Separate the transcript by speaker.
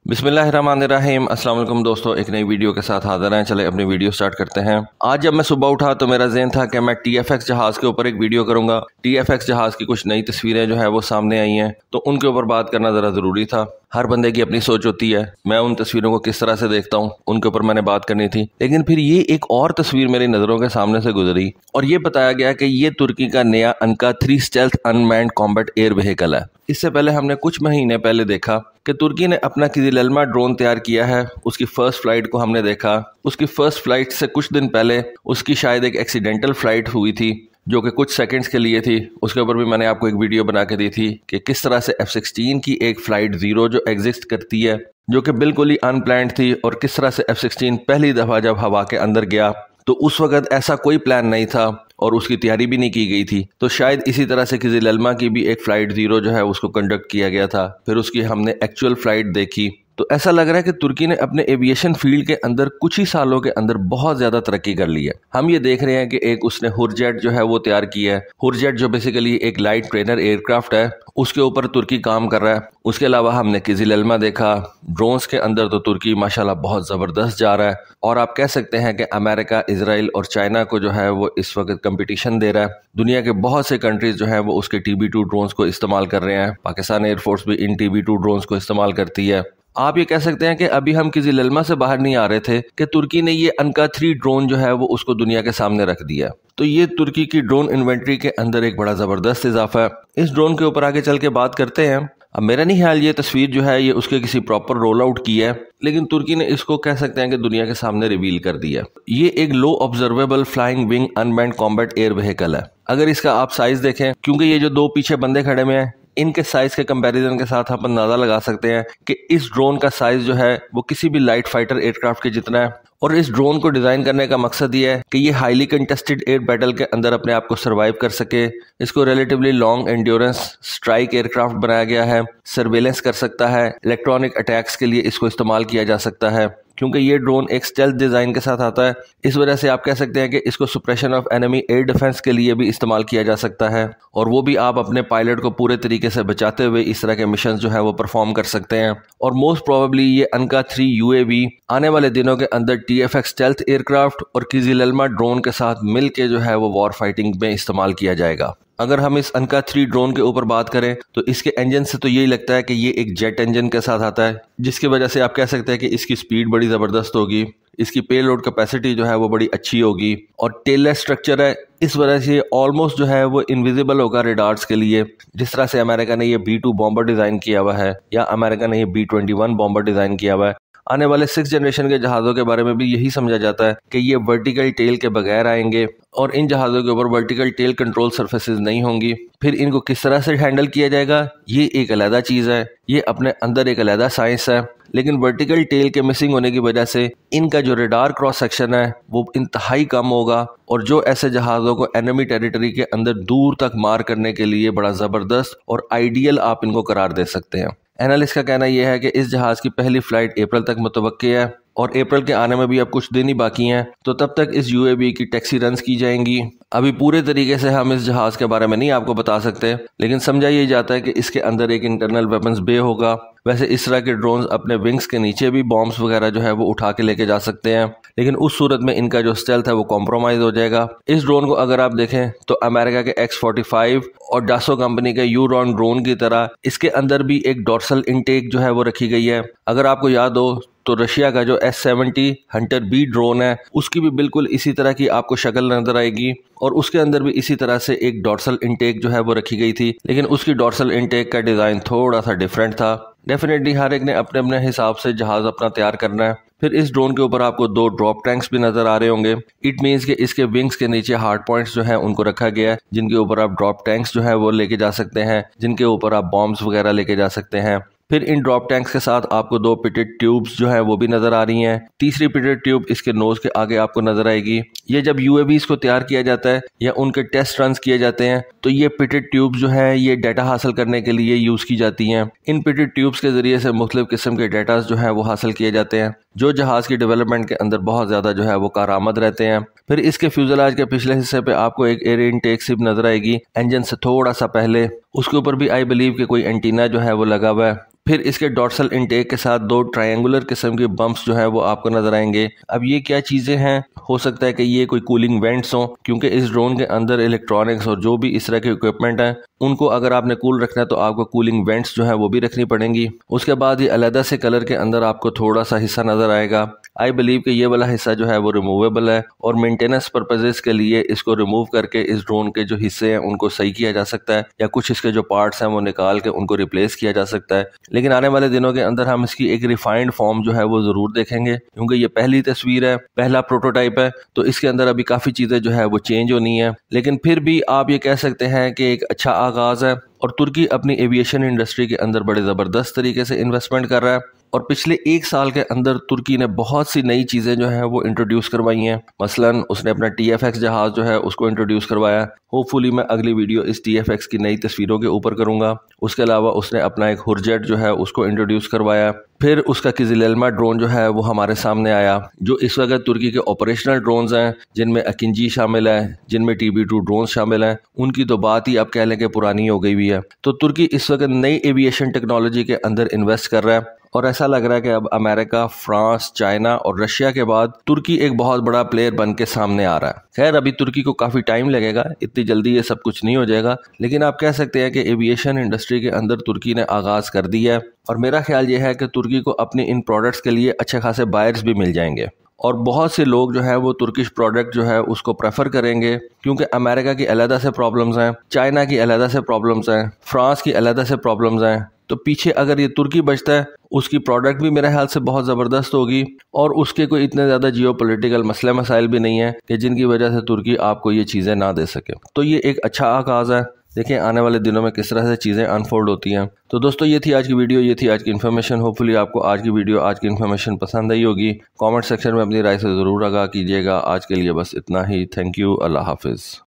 Speaker 1: बिस्मिल्लाहिर्रहमानिर्रहीम। अस्सलाम वालेकुम दोस्तों, एक नई वीडियो के साथ हाजिर हैं। चले अपनी वीडियो स्टार्ट करते हैं। आज जब मैं सुबह उठा तो मेरा ज़हन था कि मैं TFX जहाज़ के ऊपर एक वीडियो करूंगा। TFX जहाज़ की कुछ नई तस्वीरें जो है वो सामने आई हैं, तो उनके ऊपर बात करना ज़रा ज़रूरी था। हर बंदे की अपनी सोच होती है, मैं उन तस्वीरों को किस तरह से देखता हूँ उनके ऊपर मैंने बात करनी थी। लेकिन फिर ये एक और तस्वीर मेरी नज़रों के सामने से गुजरी और ये बताया गया कि ये तुर्की का नया अनका 3 stealth unmanned combat air vehicle है। इससे पहले हमने कुछ महीने पहले देखा कि तुर्की ने अपना किजिलएल्मा ड्रोन तैयार किया है। उसकी फर्स्ट फ्लाइट को हमने देखा। उसकी फर्स्ट फ्लाइट से कुछ दिन पहले उसकी शायद एक एक्सीडेंटल फ्लाइट हुई थी जो कि कुछ सेकंड्स के लिए थी। उसके ऊपर भी मैंने आपको एक वीडियो बना के दी थी कि किस तरह से F-16 की एक फ़्लाइट ज़ीरो जो एग्जिस्ट करती है, जो कि बिल्कुल ही अनप्लान्ड थी, और किस तरह से F-16 पहली दफ़ा जब हवा के अंदर गया तो उस वक़्त ऐसा कोई प्लान नहीं था और उसकी तैयारी भी नहीं की गई थी। तो शायद इसी तरह से किजिलएल्मा की भी एक फ़्लाइट ज़ीरो जो है उसको कंडक्ट किया गया था। फिर उसकी हमने एक्चुअल फ़्लाइट देखी तो ऐसा लग रहा है कि तुर्की ने अपने एविएशन फील्ड के अंदर कुछ ही सालों के अंदर बहुत ज़्यादा तरक्की कर ली है। हम ये देख रहे हैं कि एक उसने हुरजेट जो है वो तैयार किया है। हुरजेट जो बेसिकली एक लाइट ट्रेनर एयरक्राफ्ट है, उसके ऊपर तुर्की काम कर रहा है। उसके अलावा हमने किजिलएल्मा देखा। ड्रोन्स के अंदर तो तुर्की माशाल्लाह बहुत ज़बरदस्त जा रहा है और आप कह सकते हैं कि अमेरिका, इजराइल और चाइना को जो है वो इस वक्त कंपटीशन दे रहा है। दुनिया के बहुत से कंट्रीज जो है वो उसके TB2 ड्रोन्स को इस्तेमाल कर रहे हैं। पाकिस्तान एयरफोर्स भी इन TB2 ड्रोन्स को इस्तेमाल करती है। आप ये कह सकते हैं कि अभी हम किजिलएल्मा से बाहर नहीं आ रहे थे कि तुर्की ने ये अनका 3 ड्रोन जो है वो उसको दुनिया के सामने रख दिया। तो ये तुर्की की ड्रोन इन्वेंट्री के अंदर एक बड़ा ज़बरदस्त इजाफा है। इस ड्रोन के ऊपर आगे चल के बात करते हैं। अब मेरा नहीं ख्याल ये तस्वीर जो है ये उसके किसी प्रॉपर रोल आउट की है, लेकिन तुर्की ने इसको कह सकते हैं कि दुनिया के सामने रिवील कर दिया। ये एक low observable flying wing unmanned combat air vehicle है। अगर इसका आप साइज देखें, क्योंकि ये जो दो पीछे बंदे खड़े में हैं, इनके साइज के कंपैरिजन के साथ आप अंदाजा लगा सकते हैं कि इस ड्रोन का साइज जो है वो किसी भी लाइट फाइटर एयरक्राफ्ट के जितना है। और इस ड्रोन को डिजाइन करने का मकसद ये है कि ये हाईली कंटेस्टेड एयर बैटल के अंदर अपने आप को सर्वाइव कर सके। इसको relatively long endurance strike aircraft बनाया गया है। सर्वेलेंस कर सकता है, इलेक्ट्रॉनिक अटैक्स के लिए इसको इस्तेमाल किया जा सकता है। क्योंकि ये ड्रोन एक स्टेल्थ डिज़ाइन के साथ आता है, इस वजह से आप कह सकते हैं कि इसको सुप्रेशन ऑफ एनिमी एयर डिफेंस के लिए भी इस्तेमाल किया जा सकता है, और वो भी आप अपने पायलट को पूरे तरीके से बचाते हुए इस तरह के मिशन जो है वो परफॉर्म कर सकते हैं। और मोस्ट प्रोबेबली ये अनका 3 UAV आने वाले दिनों के अंदर TFX स्टेल्थ एयरक्राफ्ट और किजिलएल्मा ड्रोन के साथ मिल के जो है वो वॉर फाइटिंग में इस्तेमाल किया जाएगा। अगर हम इस अनका 3 ड्रोन के ऊपर बात करें तो इसके इंजन से तो यही लगता है कि ये एक जेट इंजन के साथ आता है, जिसकी वजह से आप कह सकते हैं कि इसकी स्पीड बड़ी ज़बरदस्त होगी। इसकी पेलोड कैपेसिटी जो है वो बड़ी अच्छी होगी और टेललेस स्ट्रक्चर है, इस वजह से ऑलमोस्ट जो है वो इनविजिबल होगा रेडार्स के लिए। जिस तरह से अमेरिका ने ये B2 बॉम्बर डिज़ाइन किया हुआ है या अमेरिका ने ये B-21 बॉम्बर डिज़ाइन किया हुआ है। आने वाले 6th जनरेशन के जहाज़ों के बारे में भी यही समझा जाता है कि ये वर्टिकल टेल के बगैर आएंगे और इन जहाज़ों के ऊपर वर्टिकल टेल कंट्रोल सर्फेसेस नहीं होंगी। फिर इनको किस तरह से हैंडल किया जाएगा ये एक अलग चीज़ है, ये अपने अंदर एक अलग साइंस है। लेकिन वर्टिकल टेल के मिसिंग होने की वजह से इनका जो रेडार क्रॉस सेक्शन है वो इंतहाई कम होगा, और जो ऐसे जहाज़ों को एनिमी टेरिटरी के अंदर दूर तक मार करने के लिए बड़ा ज़बरदस्त और आइडियल आप इनको करार दे सकते हैं। एनालिस्ट का कहना यह है कि इस जहाज़ की पहली फ़्लाइट अप्रैल तक मुतवक्की है और अप्रैल के आने में भी अब कुछ दिन ही बाकी हैं, तो तब तक इस UAV की टैक्सी रन्स की जाएंगी। अभी पूरे तरीके से हम इस जहाज़ के बारे में नहीं आपको बता सकते, लेकिन समझा ये जाता है कि इसके अंदर एक इंटरनल वेपन्स बे होगा। वैसे इस तरह के ड्रोन्स अपने विंग्स के नीचे भी बॉम्ब्स वगैरह जो है वो उठा के लेके जा सकते हैं, लेकिन उस सूरत में इनका जो स्टेल्थ है वो कॉम्प्रोमाइज़ हो जाएगा। इस ड्रोन को अगर आप देखें तो अमेरिका के X-45 और डासो कंपनी के यूरॉन ड्रोन की तरह इसके अंदर भी एक डॉर्सल इनटेक जो है वो रखी गई है। अगर आपको याद हो तो रशिया का जो S-70 हंटर B ड्रोन है उसकी भी बिल्कुल इसी तरह की आपको शक्ल नजर आएगी और उसके अंदर भी इसी तरह से एक डॉर्सल इनटेक जो है वो रखी गई थी, लेकिन उसकी डॉर्सल इनटेक का डिज़ाइन थोड़ा सा डिफरेंट था। डेफिनेटली हर एक ने अपने अपने हिसाब से जहाज़ अपना तैयार करना है। फिर इस ड्रोन के ऊपर आपको 2 ड्रॉप टैंक्स भी नजर आ रहे होंगे। इट मीन्स कि इसके विंग्स के नीचे हार्ड पॉइंट्स जो है उनको रखा गया है, जिनके ऊपर आप ड्रॉप टैंक्स जो है वो लेके जा सकते हैं, जिनके ऊपर आप बॉम्ब्स वगैरह लेके जा सकते हैं। फिर इन ड्रॉप टैंक्स के साथ आपको 2 पिटेड ट्यूब्स जो है वो भी नजर आ रही हैं। तीसरी पिटेड ट्यूब इसके नोज के आगे आपको नजर आएगी। ये जब UAVs को तैयार किया जाता है या उनके टेस्ट रन्स किए जाते हैं तो ये पिटेड ट्यूब्स जो है ये डाटा हासिल करने के लिए यूज की जाती हैं। इन पिटेड ट्यूब्स के जरिए से मुख्तलिफ किस्म के डाटा जो है वो हासिल किए जाते हैं, जो जहाज की डेवलपमेंट के अंदर बहुत ज्यादा जो है वो कारआमद रहते हैं। फिर इसके फ्यूजलाज के पिछले हिस्से पे आपको एक एयर इनटेक सिप नजर आएगी इंजन से थोड़ा सा पहले। उसके ऊपर भी आई बिलीव कि कोई एंटीना जो है वो लगा हुआ है। फिर इसके डॉर्सल इनटेक के साथ 2 ट्रायंगुलर किस्म के बम्प्स जो है वो आपको नजर आएंगे। अब ये क्या चीज़ें हैं, हो सकता है कि ये कोई कूलिंग वेंट्स हों, क्योंकि इस ड्रोन के अंदर इलेक्ट्रॉनिक्स और जो भी इस तरह के इक्विपमेंट हैं उनको अगर आपने कूल रखना है तो आपको कूलिंग वेंट्स जो है वो भी रखनी पड़ेंगी। उसके बाद ये अलग से कलर के अंदर आपको थोड़ा सा हिस्सा नजर आएगा। आई बिलीव कि ये वाला हिस्सा जो है वो रिमूवेबल है और मेंटेनेंस पर्पजेस के लिए इसको रिमूव करके इस ड्रोन के जो हिस्से हैं उनको सही किया जा सकता है, या कुछ इसके जो पार्ट्स हैं वो निकाल के उनको रिप्लेस किया जा सकता है। लेकिन आने वाले दिनों के अंदर हम इसकी एक रिफाइंड फॉर्म जो है वो जरूर देखेंगे, क्योंकि ये पहली तस्वीर है, पहला प्रोटोटाइप है, तो इसके अंदर अभी काफी चीजें जो है वो चेंज होनी है। लेकिन फिर भी आप ये कह सकते हैं कि एक अच्छा आगाज है और तुर्की अपनी एविएशन इंडस्ट्री के अंदर बड़े जबरदस्त तरीके से इन्वेस्टमेंट कर रहा है। और पिछले 1 साल के अंदर तुर्की ने बहुत सी नई चीज़ें जो है वो इंट्रोड्यूस करवाई हैं। मसलन उसने अपना TFX जहाज़ जो है उसको इंट्रोड्यूस करवाया। होपफुली मैं अगली वीडियो इस TFX की नई तस्वीरों के ऊपर करूंगा। उसके अलावा उसने अपना एक हुरजेट जो है उसको इंट्रोड्यूस करवाया। फिर उसका किजिलेल्मा ड्रोन जो है वो हमारे सामने आया, जो इस वक्त तुर्की के ऑपरेशनल ड्रोन्स हैं, जिनमें अकिंजी शामिल है, जिनमें TB2 ड्रोन शामिल हैं। उनकी तो बात ही आप कह लें कि पुरानी हो गई हुई है। तो तुर्की इस वक्त नई एविएशन टेक्नोलॉजी के अंदर इन्वेस्ट कर रहा है और ऐसा लग रहा है कि अब अमेरिका, फ्रांस, चाइना और रशिया के बाद तुर्की एक बहुत बड़ा प्लेयर बन के सामने आ रहा है। खैर अभी तुर्की को काफ़ी टाइम लगेगा, इतनी जल्दी ये सब कुछ नहीं हो जाएगा, लेकिन आप कह सकते हैं कि एविएशन इंडस्ट्री के अंदर तुर्की ने आगाज़ कर दिया है। और मेरा ख्याल ये है कि तुर्की को अपनी इन प्रोडक्ट्स के लिए अच्छे खासे बायर्स भी मिल जाएंगे और बहुत से लोग जो है वो तुर्किश प्रोडक्ट जो है उसको प्रेफर करेंगे, क्योंकि अमेरिका की अलग से प्रॉब्लम्स हैं, चाइना की अलग से प्रॉब्लम्स हैं, फ्रांस की अलग से प्रॉब्लम्स हैं। तो पीछे अगर ये तुर्की बचता है, उसकी प्रोडक्ट भी मेरे ख्याल से बहुत ज़बरदस्त होगी और उसके कोई इतने ज़्यादा जियोपॉलिटिकल मसले मसाइल भी नहीं है कि जिनकी वजह से तुर्की आपको ये चीज़ें ना दे सके। तो ये एक अच्छा आगाज़ है। देखिए आने वाले दिनों में किस तरह से चीज़ें अनफोल्ड होती हैं। तो दोस्तों ये थी आज की वीडियो, ये थी आज की इन्फॉर्मेशन। होपफुली आपको आज की वीडियो, आज की इन्फॉर्मेशन पसंद आई होगी। कमेंट सेक्शन में अपनी राय से ज़रूर आगाह कीजिएगा। आज के लिए बस इतना ही। Thank you. अल्लाह हाफिज़।